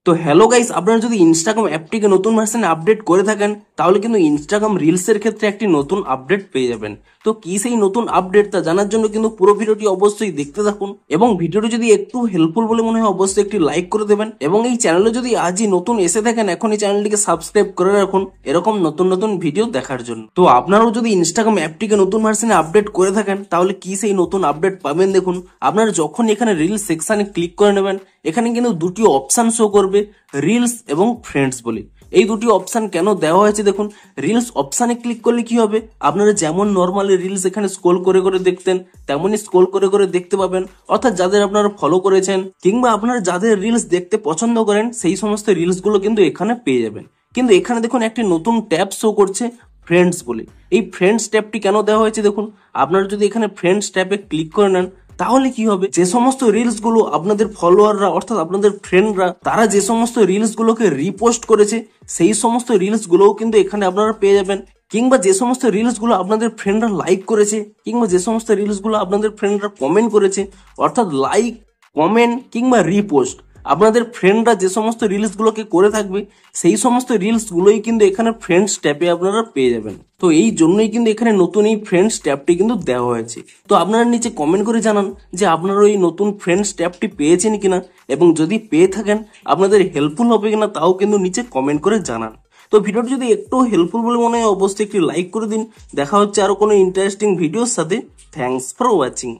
তো hello guys, আপনারা যদি ইনস্টাগ্রাম অ্যাপটিকে নতুন ভার্সনে আপডেট করে থাকেন তাহলে কিন্তু ইনস্টাগ্রাম রিলসের ক্ষেত্রে একটি নতুন আপডেট পেয়ে যাবেন। তো কি সেই নতুন আপডেট তা জানার জন্য কিন্তু পুরো ভিডিওটি অবশ্যই দেখতে থাকুন, এবং ভিডিওটি যদি একটু হেল্পফুল বলে মনে হয় অবশ্যই একটি লাইক করে দেবেন, এবং এই চ্যানেলে যদি আজই নতুন এসে থাকেন এখন এই চ্যানেলটিকে সাবস্ক্রাইব করে রাখুন এরকম নতুন নতুন ভিডিও দেখার জন্য। তো আপনারাও যদি ইনস্টাগ্রাম অ্যাপটিকে নতুন ভার্সনে আপডেট করে থাকেন তাহলে কি সেই নতুন আপডেট পাবেন দেখুন। আপনারা যখন এখানে রিলস সেকশনে ক্লিক করে নেবেন এখানে কিন্তু দুটি অপশন শো করবে, রিলস এবং ফ্রেন্ডস বলে। এই দুটি অপশন কেন দেওয়া হয়েছে দেখুন। রিলস অপশনে ক্লিক করলে কি হবে, আপনারা যেমন নর্মালি রিলস এখানে স্ক্রল করে করে দেখতেন তেমনই স্ক্রল করে করে দেখতে পাবেন, অর্থাৎ যাদের আপনারা ফলো করেছেন কিংবা আপনারা যাদের রিলস দেখতে পছন্দ করেন সেই সমস্ত রিলস গুলো কিন্তু এখানে পেয়ে যাবেন। কিন্তু এখানে দেখুন একটি নতুন ট্যাব শো করছে ফ্রেন্ডস বলে। এই ফ্রেন্ডস ট্যাবটি কেন দেওয়া হয়েছে দেখুন। আপনারা যদি এখানে ফ্রেন্ডস ট্যাবে ক্লিক করে নেন তাহলে কি হবে, যে সমস্ত রিলস গুলো আপনাদের ফলোয়াররা অর্থাৎ আপনাদের ফ্রেন্ডরা তারা যে সমস্ত রিলস গুলোকে রিপোস্ট করেছে সেই সমস্ত রিলস গুলোও কিন্তু এখানে আপনারা পেয়ে যাবেন, কিংবা যে সমস্ত রিলস গুলো আপনাদের ফ্রেন্ডরা লাইক করেছে কিংবা যে সমস্ত রিলস গুলো আপনাদের ফ্রেন্ডরা কমেন্ট করেছে, অর্থাৎ লাইক, কমেন্ট কিংবা রিপোস্ট আপনাদের ফ্রেন্ডরা যে সমস্ত রিলস গুলোকে করে থাকবে সেই সমস্ত রিলস গুলোই কিন্তু এখানে ফ্রেন্ডস ট্যাবে আপনারা পেয়ে যাবেন। তো এই জন্যই কিন্তু এখানে নতুন এই ফ্রেন্ডস ট্যাবটি কিন্তু দেওয়া হয়েছে। তো আপনারা নিচে কমেন্ট করে জানান যে আপনারা এই নতুন ফ্রেন্ডস ট্যাবটি পেয়েছেন কিনা, এবং যদি পেয়ে থাকেন আপনাদের হেল্পফুল হবে কিনা তাও কিন্তু নিচে কমেন্ট করে জানান। তো ভিডিওটি যদি একটু হেল্পফুল বলে মনে হয় অবশ্যই একটি লাইক করে দিন। দেখা হচ্ছে আরো কোনো ইন্টারেস্টিং ভিডিওর সাথে। Thanks for watching.